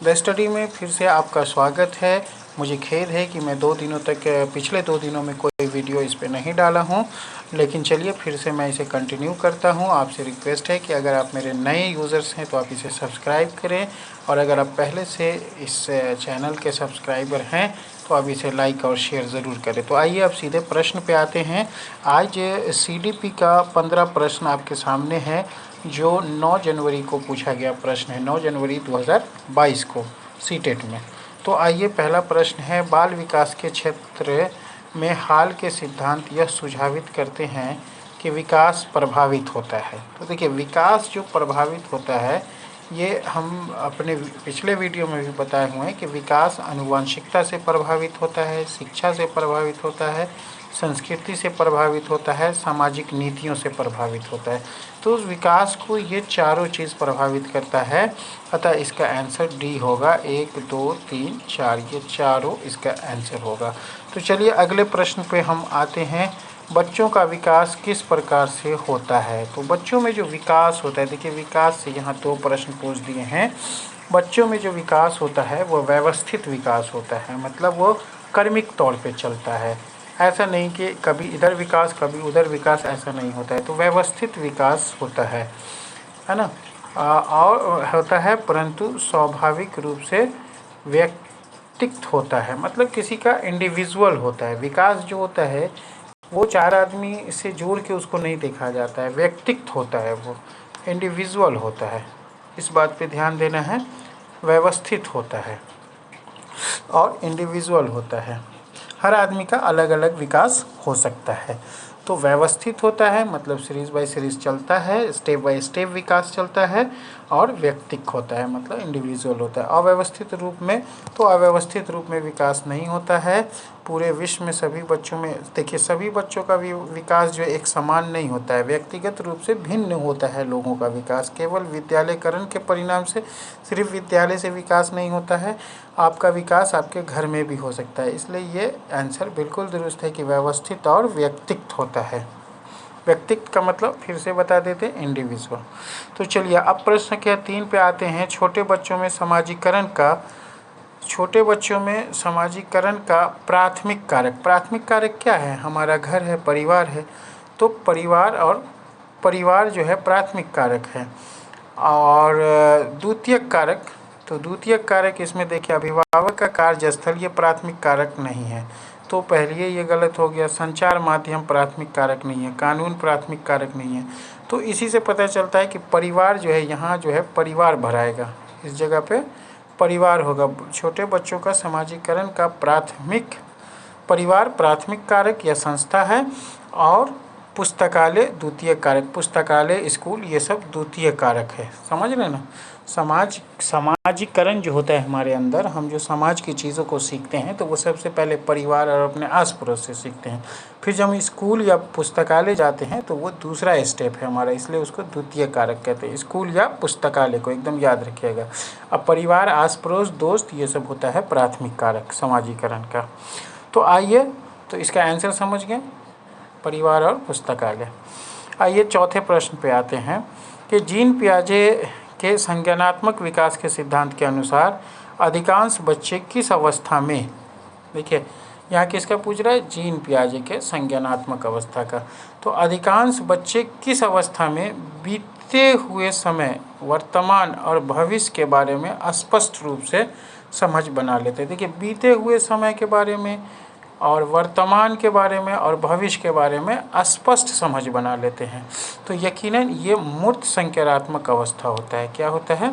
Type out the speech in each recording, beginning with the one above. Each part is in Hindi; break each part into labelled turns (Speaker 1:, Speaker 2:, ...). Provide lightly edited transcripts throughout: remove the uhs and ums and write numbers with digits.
Speaker 1: द स्टडी में फिर से आपका स्वागत है। मुझे खेद है कि मैं पिछले 2 दिनों में कोई वीडियो इस पे नहीं डाला हूँ, लेकिन चलिए फिर से मैं इसे कंटिन्यू करता हूँ। आपसे रिक्वेस्ट है कि अगर आप मेरे नए यूज़र्स हैं तो आप इसे सब्सक्राइब करें, और अगर आप पहले से इस चैनल के सब्सक्राइबर हैं तो आप इसे लाइक और शेयर ज़रूर करें। तो आइए अब सीधे प्रश्न पे आते हैं। आज CDP का 15 प्रश्न आपके सामने है, जो 9 जनवरी को पूछा गया प्रश्न है, 9 जनवरी 2022 को सीटेट में। तो आइए, पहला प्रश्न है, बाल विकास के क्षेत्र में हाल के सिद्धांत यह सुझावित करते हैं कि विकास प्रभावित होता है। तो देखिए, विकास जो प्रभावित होता है, ये हम अपने पिछले वीडियो में भी बताए हुए हैं कि विकास आनुवंशिकता से प्रभावित होता है, शिक्षा से प्रभावित होता है, संस्कृति से प्रभावित होता है, सामाजिक नीतियों से प्रभावित होता है। तो उस विकास को ये चारों चीज़ प्रभावित करता है। अतः इसका आंसर डी होगा। 1 2 3 4, ये चारों इसका आंसर होगा। तो चलिए अगले प्रश्न पे हम आते हैं। बच्चों का विकास किस प्रकार से होता है? तो बच्चों में जो विकास होता है, देखिए विकास से यहाँ 2 प्रश्न पूछ दिए हैं। बच्चों में जो विकास होता है वो व्यवस्थित विकास होता है, मतलब वो क्रमिक तौर पे चलता है। ऐसा नहीं कि कभी इधर विकास कभी उधर विकास, ऐसा नहीं होता है। तो व्यवस्थित विकास होता है ना। और होता है, परंतु स्वाभाविक रूप से व्यक्तिगत होता है, मतलब किसी का इंडिविजुअल होता है। विकास जो होता है वो 4 आदमी से जोड़ के उसको नहीं देखा जाता है, व्यक्तिगत होता है, वो इंडिविजुअल होता है। इस बात पे ध्यान देना है। व्यवस्थित होता है और इंडिविजुअल होता है। हर आदमी का अलग अलग विकास हो सकता है। तो व्यवस्थित होता है मतलब सीरीज़ बाय सीरीज़ चलता है, स्टेप बाय स्टेप विकास चलता है, और व्यक्तिगत होता है मतलब इंडिविजुअल होता है। अव्यवस्थित रूप में, तो अव्यवस्थित रूप में विकास नहीं होता है। पूरे विश्व में सभी बच्चों में, देखिए सभी बच्चों का विकास जो एक समान नहीं होता है, व्यक्तिगत रूप से भिन्न होता है लोगों का विकास। केवल विद्यालयकरण के परिणाम से सिर्फ विद्यालय से विकास नहीं होता है, आपका विकास आपके घर में भी हो सकता है। इसलिए ये आंसर बिल्कुल दुरुस्त है कि व्यवस्थित और व्यक्तिगत होता है। व्यक्तिगत का मतलब फिर से बता देते हैं, इंडिविजुअल। तो चलिए अब प्रश्न संख्या 3 पे आते हैं। छोटे बच्चों में समाजीकरण का प्राथमिक कारक क्या है? हमारा घर है, परिवार है। तो परिवार जो है प्राथमिक कारक है। और द्वितीयक कारक इसमें देखिए, अभिभावक का कार्यस्थल, ये प्राथमिक कारक नहीं है। तो पहले ये गलत हो गया। संचार माध्यम प्राथमिक कारक नहीं है, कानून प्राथमिक कारक नहीं है। तो इसी से पता चलता है कि परिवार जो है, यहाँ जो है परिवार भराएगा, इस जगह पे परिवार होगा। छोटे बच्चों का समाजीकरण का परिवार प्राथमिक कारक या संस्था है, और पुस्तकालय द्वितीय कारक, पुस्तकालय, स्कूल, ये सब द्वितीय कारक है। समझ रहे ना। समाजीकरण जो होता है हमारे अंदर, हम जो समाज की चीज़ों को सीखते हैं तो वो सबसे पहले परिवार और अपने आस पड़ोस से सीखते हैं। फिर जब हम स्कूल या पुस्तकालय जाते हैं तो वो दूसरा स्टेप है हमारा, इसलिए उसको द्वितीय कारक कहते हैं। स्कूल या पुस्तकालय को एकदम याद रखिएगा। अब परिवार, आस पड़ोस, दोस्त, ये सब होता है प्राथमिक कारक समाजीकरण का। तो आइए, तो इसका आंसर समझ गए, परिवार और पुस्तकालय। आइए चौथे प्रश्न पे आते हैं कि जीन पियाजे के संज्ञानात्मक विकास के सिद्धांत के अनुसार अधिकांश बच्चे किस अवस्था में, देखिए यहाँ किसका पूछ रहा है? जीन पियाजे के संज्ञानात्मक अवस्था का। तो अधिकांश बच्चे किस अवस्था में बीते हुए समय, वर्तमान और भविष्य के बारे में स्पष्ट रूप से समझ बना लेते हैं। देखिए, बीते हुए समय के बारे में और वर्तमान के बारे में और भविष्य के बारे में स्पष्ट समझ बना लेते हैं। तो यकीनन ये मूर्त संज्ञानात्मक अवस्था होता है। क्या होता है?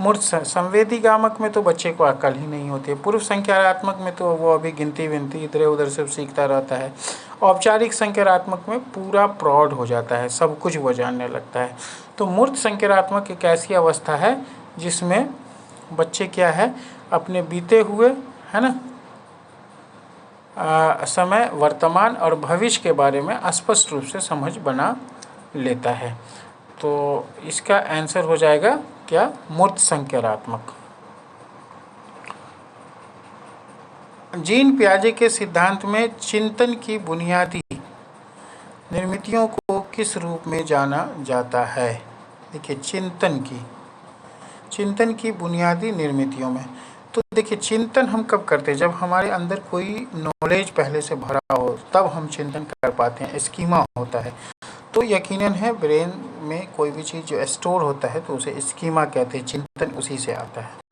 Speaker 1: मूर्त। संवेदीगामक में तो बच्चे को अक्ल ही नहीं होती है। पूर्व संज्ञानात्मक में तो वो अभी गिनती विनती इधर उधर सब सीखता रहता है। औपचारिक संज्ञानात्मक में पूरा प्रौढ़ हो जाता है, सब कुछ वो जानने लगता है। तो मूर्त संज्ञानात्मक एक ऐसी अवस्था है जिसमें बच्चे क्या है, अपने बीते हुए, है ना, समय, वर्तमान और भविष्य के बारे में स्पष्ट रूप से समझ बना लेता है। तो इसका आंसर हो जाएगा क्या? मूर्त संज्ञानात्मक। जीन पियाजे के सिद्धांत में चिंतन की बुनियादी निर्मितियों को किस रूप में जाना जाता है? देखिए, चिंतन की बुनियादी निर्मितियों में। तो देखिए, चिंतन हम कब करते हैं? जब हमारे अंदर कोई नॉलेज पहले से भरा हो, तब हम चिंतन कर पाते हैं, स्कीमा होता है। तो यकीनन है, ब्रेन में कोई भी चीज़ जो स्टोर होता है तो उसे स्कीमा कहते हैं, चिंतन उसी से आता है।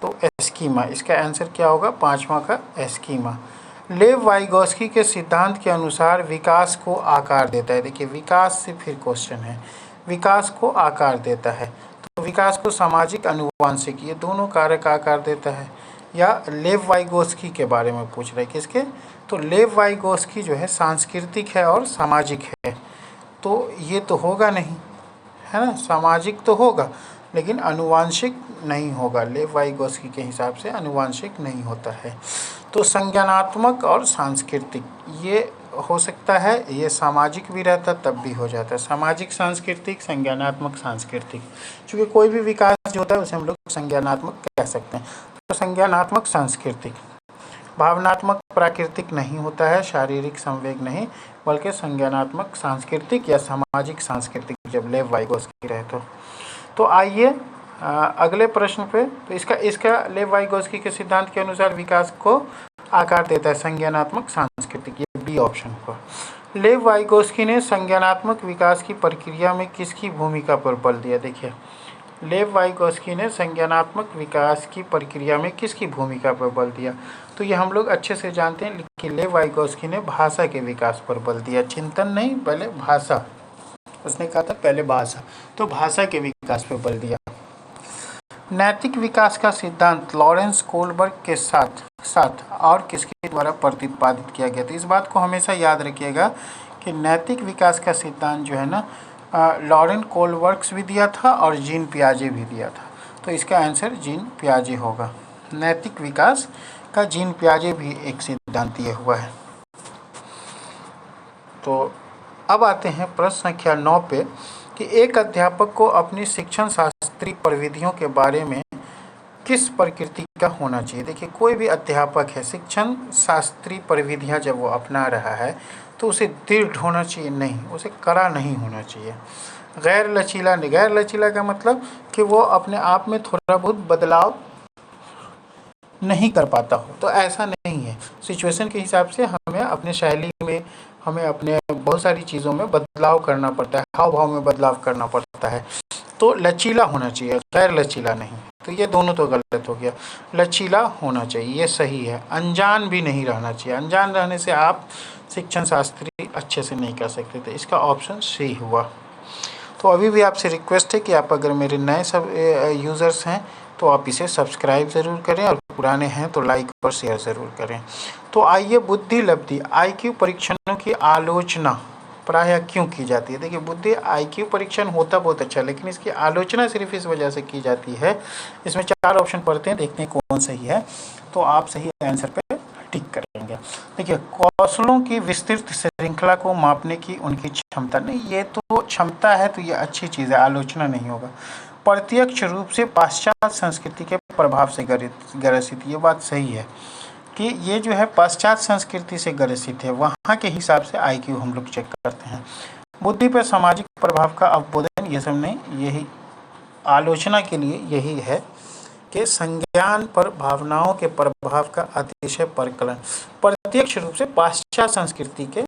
Speaker 1: तो स्कीमा, इसका आंसर क्या होगा? 5वां का स्कीमा। लेव वाइगोस्की के सिद्धांत के अनुसार विकास को आकार देता है। देखिए, विकास से फिर क्वेश्चन है, विकास को आकार देता है। तो विकास को सामाजिक, आनुवंशिक, ये दोनों कारक आकार देता है। या लेव वाइगोस्की के बारे में पूछ रहे, किसके? तो लेव वाइगोस्की जो है सांस्कृतिक है और सामाजिक है। तो ये तो होगा नहीं, है ना? सामाजिक तो होगा लेकिन आनुवंशिक नहीं होगा। लेव वाइगोस्की के हिसाब से आनुवंशिक नहीं होता है। तो संज्ञानात्मक और सांस्कृतिक ये हो सकता है, ये सामाजिक भी रहता तब भी हो जाता है। सामाजिक सांस्कृतिक, संज्ञानात्मक सांस्कृतिक, क्योंकि कोई भी विकास जो होता है उसे हम लोग संज्ञानात्मक कह सकते हैं। तो संज्ञानात्मक सांस्कृतिक। भावनात्मक प्राकृतिक नहीं होता है, शारीरिक संवेग नहीं, बल्कि संज्ञानात्मक सांस्कृतिक या सामाजिक सांस्कृतिक जब लेव वाइगोस्की रहे तो आइए अगले प्रश्न पे। तो इसका लेव वाइगोस्की के सिद्धांत के अनुसार विकास को आकार देता है संज्ञानात्मक सांस्कृतिक, ये बी ऑप्शन पर। लेव वाइगोस्की ने संज्ञानात्मक विकास की प्रक्रिया में किसकी भूमिका पर बल दिया? देखिए, लेव वाइगोस्की ने संज्ञानात्मक विकास की प्रक्रिया में किसकी भूमिका पर बल दिया? तो ये हम लोग अच्छे से जानते हैं कि लेव वाइगोस्की ने भाषा के विकास पर बल दिया, चिंतन नहीं, पहले भाषा। उसने कहा था पहले भाषा, तो भाषा के विकास पर बल दिया। नैतिक विकास का सिद्धांत लॉरेंस कोलबर्ग के साथ और किसके द्वारा प्रतिपादित किया गया था? इस बात को हमेशा याद रखिएगा कि नैतिक विकास का सिद्धांत जो है ना, लॉरेंस कोलबर्ग भी दिया था और जीन पियाजे भी दिया था। तो इसका आंसर जीन पियाजे होगा। नैतिक विकास का जीन पियाजे भी एक सिद्धांत दिया हुआ है। तो अब आते हैं प्रश्न संख्या 9 पे कि एक अध्यापक को अपनी शिक्षण शास्त्री प्रविधियों के बारे में किस प्रकृति का होना चाहिए? देखिए, कोई भी अध्यापक है, शिक्षण शास्त्री प्रविधियां जब वो अपना रहा है तो उसे दृढ़ होना चाहिए, नहीं, उसे कड़ा नहीं होना चाहिए। गैर लचीला का मतलब कि वो अपने आप में थोड़ा बहुत बदलाव नहीं कर पाता हो, तो ऐसा नहीं है। सिचुएशन के हिसाब से हमें अपने शैली में, हमें अपने बहुत सारी चीज़ों में बदलाव करना पड़ता है, हाव भाव में बदलाव करना पड़ता है। तो लचीला होना चाहिए, गैर लचीला नहीं। तो ये दोनों तो गलत हो गया। लचीला होना चाहिए, ये सही है। अनजान भी नहीं रहना चाहिए, अनजान रहने से आप शिक्षण शास्त्री अच्छे से नहीं कर सकते, तो इसका ऑप्शन सी हुआ। तो अभी भी आपसे रिक्वेस्ट है कि आप अगर मेरे नए सब यूज़र्स हैं तो आप इसे सब्सक्राइब ज़रूर करें और पुराने हैं तो लाइक और शेयर ज़रूर करें। तो आइए, बुद्धि लब्धि IQ परीक्षणों की आलोचना प्रायः क्यों की जाती है? देखिए, बुद्धि IQ परीक्षण होता बहुत अच्छा, लेकिन इसकी आलोचना सिर्फ इस वजह से की जाती है। इसमें 4 ऑप्शन पढ़ते हैं, देखते हैं कौन सही है, तो आप सही आंसर पे टिक करेंगे। देखिए, कौशलों की विस्तृत श्रृंखला को मापने की उनकी क्षमता, नहीं, ये तो क्षमता है तो ये अच्छी चीज़ है, आलोचना नहीं होगा। प्रत्यक्ष रूप से पाश्चात्य संस्कृति के प्रभाव से ग्रसित, ये बात सही है कि ये जो है पाश्चात्य संस्कृति से ग्रसित है, वहाँ के हिसाब से IQ हम लोग चेक करते हैं। बुद्धि पर सामाजिक प्रभाव का अवबोधन, ये सब नहीं, यही आलोचना के लिए यही है कि संज्ञान पर भावनाओं के प्रभाव का अतिशय परकलन प्रत्यक्ष रूप से पाश्चात्य संस्कृति के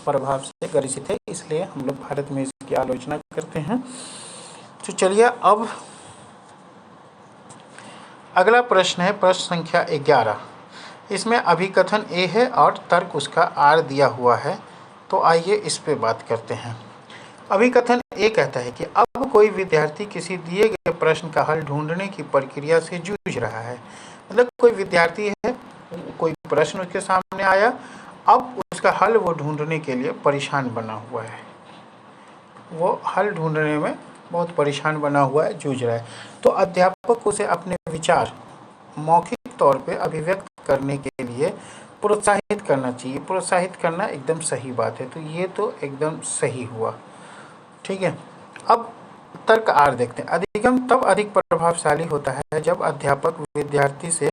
Speaker 1: प्रभाव से ग्रसित है, इसलिए हम लोग भारत में इसकी आलोचना करते हैं। तो चलिए, अब अगला प्रश्न है प्रश्न संख्या 11। इसमें अभिकथन A है और तर्क उसका R दिया हुआ है, तो आइए इस पे बात करते हैं। अभिकथन A कहता है कि अब कोई विद्यार्थी किसी दिए गए प्रश्न का हल ढूंढने की प्रक्रिया से जूझ रहा है। मतलब कोई विद्यार्थी है, कोई प्रश्न उसके सामने आया, अब उसका हल वो ढूंढने के लिए परेशान बना हुआ है, वो हल ढूंढने में बहुत परेशान बना हुआ है, जूझ रहा है। तो अध्यापक उसे अपने विचार मौखिक तौर पे अभिव्यक्त करने के लिए प्रोत्साहित करना चाहिए। प्रोत्साहित करना एकदम सही बात है, तो ये तो एकदम सही हुआ, ठीक है। अब तर्क R देखते हैं। अधिगम तब अधिक प्रभावशाली होता है जब अध्यापक विद्यार्थी से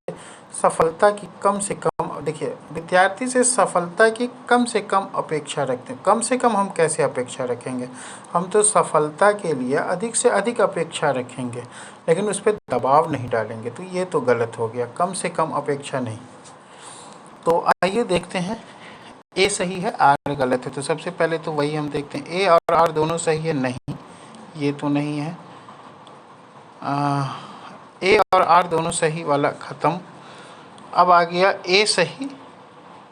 Speaker 1: सफलता की कम से कम देखिए, विद्यार्थी से सफलता की कम से कम अपेक्षा रखते हैं। कम से कम हम कैसे अपेक्षा रखेंगे? हम तो सफलता के लिए अधिक से अधिक अपेक्षा रखेंगे, लेकिन उस पर दबाव नहीं डालेंगे। तो ये तो गलत हो गया, कम से कम अपेक्षा नहीं। तो आइए देखते हैं, ए सही है, आर गलत है। तो सबसे पहले तो वही हम देखते हैं, ए और आर दोनों सही है? नहीं, ये तो नहीं है। ए और आर दोनों सही वाला ख़त्म। अब आ गया ए सही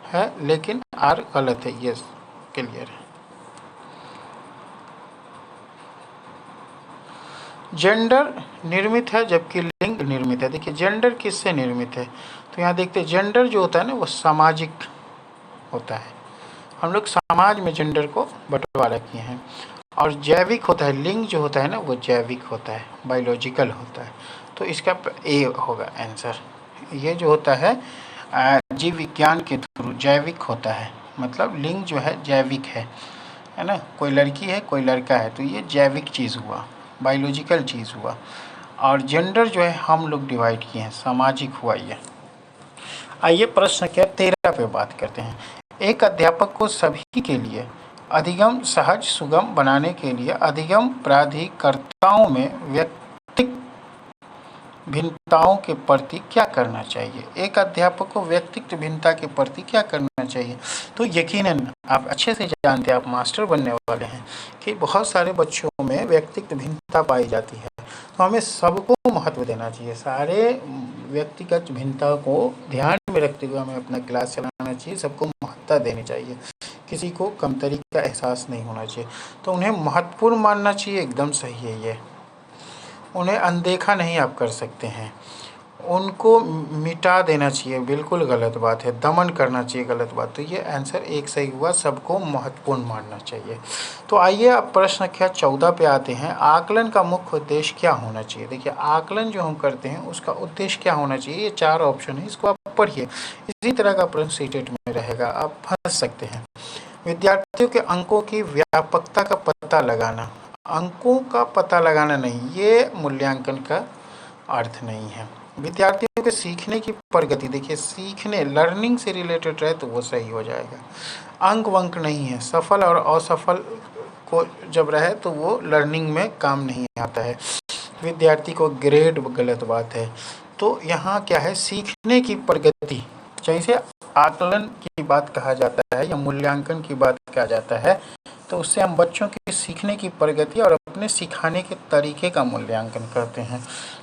Speaker 1: है लेकिन आर गलत है, ये क्लियर है। जेंडर निर्मित है जबकि लिंग निर्मित है। देखिए, जेंडर किससे निर्मित है? तो यहाँ देखते हैं, जेंडर जो होता है ना वो सामाजिक होता है। हम लोग समाज में जेंडर को बंटवारा किए हैं। और जैविक होता है, लिंग जो होता है ना वो जैविक होता है, बायोलॉजिकल होता है। तो इसका ए होगा आंसर। ये जो होता है जीव विज्ञान के थ्रू जैविक होता है, मतलब लिंग जो है जैविक है ना। कोई लड़की है कोई लड़का है, तो ये जैविक चीज़ हुआ, बायोलॉजिकल चीज़ हुआ। और जेंडर जो है हम लोग डिवाइड किए हैं, सामाजिक हुआ ये। आइए प्रश्न संख्या 13 पे बात करते हैं। एक अध्यापक को सभी के लिए अधिगम सहज सुगम बनाने के लिए अधिगम प्राधिकर्ताओं में व्यक्तिक भिन्नताओं के प्रति क्या करना चाहिए? एक अध्यापक को व्यक्तित्व भिन्नता के प्रति क्या करना चाहिए? तो यकीनन आप अच्छे से जानते हैं, आप मास्टर बनने वाले हैं, कि बहुत सारे बच्चों में व्यक्तित्व भिन्नता पाई जाती है। तो हमें सबको महत्व देना चाहिए, सारे व्यक्तिगत भिन्नता को ध्यान में रखते हुए हमें अपना क्लास चलाना चाहिए, सबको महत्ता देनी चाहिए, किसी को कमतरी का एहसास नहीं होना चाहिए। तो उन्हें महत्वपूर्ण मानना चाहिए, एकदम सही है ये। उन्हें अनदेखा नहीं आप कर सकते हैं, उनको मिटा देना चाहिए, बिल्कुल गलत बात है। दमन करना चाहिए, गलत बात। तो ये आंसर एक सही हुआ, सबको महत्वपूर्ण मानना चाहिए। तो आइए अब प्रश्न संख्या 14 पे आते हैं। आकलन का मुख्य उद्देश्य क्या होना चाहिए? देखिए, आकलन जो हम करते हैं उसका उद्देश्य क्या होना चाहिए? ये 4 ऑप्शन है, इसको आप पढ़िए। इसी तरह का प्रश्न सीटेट में रहेगा, आप फंस सकते हैं। विद्यार्थियों के अंकों की व्यापकता का पता लगाना, अंकों का पता लगाना नहीं, ये मूल्यांकन का अर्थ नहीं है। विद्यार्थियों के सीखने की प्रगति, देखिए सीखने लर्निंग से रिलेटेड रहे तो वो सही हो जाएगा। अंक वंक नहीं है, सफल और असफल को जब रहे तो वो लर्निंग में काम नहीं आता है। विद्यार्थी को ग्रेड गलत बात है। तो यहाँ क्या है, सीखने की प्रगति, जैसे आकलन की बात कहा जाता है या मूल्यांकन की बात कहा जाता है, तो उससे हम बच्चों की सीखने की प्रगति और अपने सिखाने के तरीके का मूल्यांकन करते हैं।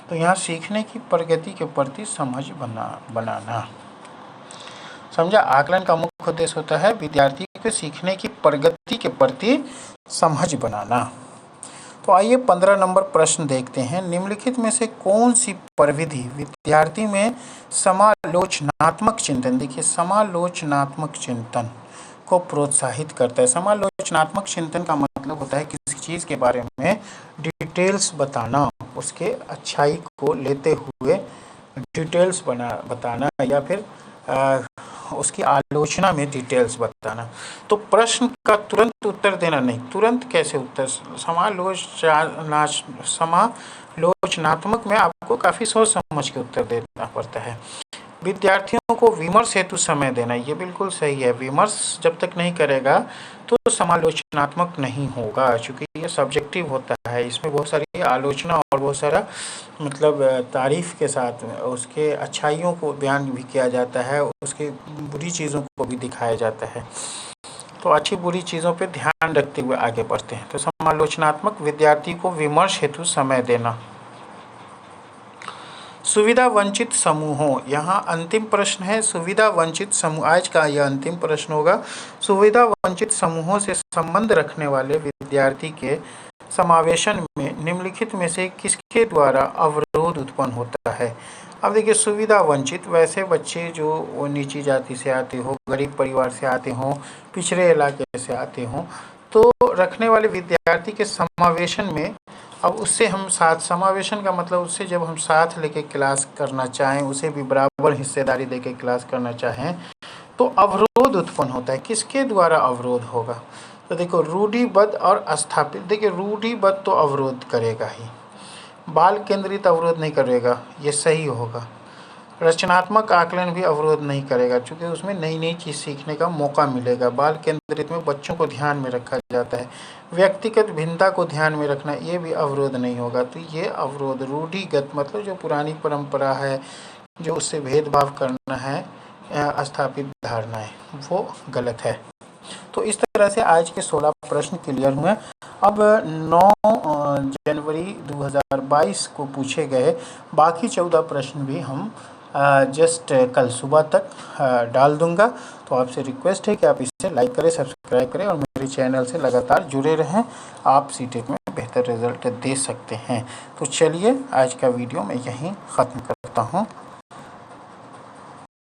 Speaker 1: तो यहाँ सीखने की प्रगति के प्रति समझ बनाना। समझा? आकलन का मुख्य उद्देश्य होता है विद्यार्थी के सीखने की प्रगति के प्रति समझ बनाना। तो आइए 15 नंबर प्रश्न देखते हैं। निम्नलिखित में से कौन सी प्रविधि विद्यार्थी में समालोचनात्मक चिंतन, देखिए समालोचनात्मक चिंतन को प्रोत्साहित करता है। समालोचनात्मक चिंतन का मतलब होता है किसी चीज़ के बारे में डिटेल्स बताना, उसके अच्छाई को लेते हुए डिटेल्स बताना, या फिर उसकी आलोचना में डिटेल्स बताना। तो प्रश्न का तुरंत उत्तर देना नहीं, तुरंत कैसे उत्तर, समालोचनात्मक में आपको काफ़ी सोच समझ के उत्तर देना पड़ता है। विद्यार्थियों को विमर्श हेतु समय देना, ये बिल्कुल सही है। विमर्श जब तक नहीं करेगा तो समालोचनात्मक नहीं होगा, क्योंकि ये सब्जेक्टिव होता है, इसमें बहुत सारी आलोचना और बहुत सारा मतलब तारीफ़ के साथ उसके अच्छाइयों को बयान भी किया जाता है, उसके बुरी चीज़ों को भी दिखाया जाता है। तो अच्छी बुरी चीज़ों पे ध्यान रखते हुए आगे बढ़ते हैं। तो समालोचनात्मक, विद्यार्थी को विमर्श हेतु समय देना। सुविधा वंचित समूहों, यहाँ अंतिम प्रश्न है, सुविधा वंचित समूह, आज का यह अंतिम प्रश्न होगा। सुविधा वंचित समूहों से संबंध रखने वाले विद्यार्थी के समावेशन में निम्नलिखित में से किसके द्वारा अवरोध उत्पन्न होता है? अब देखिए, सुविधा वंचित वैसे बच्चे जो वो नीची जाति से आते हो, गरीब परिवार से आते हों, पिछड़े इलाके से आते हों, तो रखने वाले विद्यार्थी के समावेशन में, अब उससे हम साथ, समावेशन का मतलब उससे जब हम साथ लेके क्लास करना चाहें, उसे भी बराबर हिस्सेदारी देके क्लास करना चाहें, तो अवरोध उत्पन्न होता है। किसके द्वारा अवरोध होगा? तो देखो, रूढ़िबद्ध और स्थापित। देखिए, रूढ़िबद्ध तो अवरोध करेगा ही, बाल केंद्रित अवरोध नहीं करेगा, ये सही होगा। रचनात्मक आकलन भी अवरोध नहीं करेगा, क्योंकि उसमें नई नई चीज़ सीखने का मौका मिलेगा। बाल केंद्रित में बच्चों को ध्यान में रखा जाता है। व्यक्तिगत भिन्नता को ध्यान में रखना, ये भी अवरोध नहीं होगा। तो ये अवरोध रूढ़िगत, मतलब जो पुरानी परंपरा है, जो उससे भेदभाव करना है, स्थापित धारणाएं, वो गलत है। तो इस तरह से आज के 16 प्रश्न क्लियर हुए। अब 9 जनवरी 2022 को पूछे गए बाकी 14 प्रश्न भी हम जस्ट कल सुबह तक डाल दूंगा। तो आपसे रिक्वेस्ट है कि आप इसे लाइक करें, सब्सक्राइब करें और मेरे चैनल से लगातार जुड़े रहें। आप सीटेट में बेहतर रिजल्ट दे सकते हैं। तो चलिए आज का वीडियो मैं यहीं ख़त्म करता हूँ।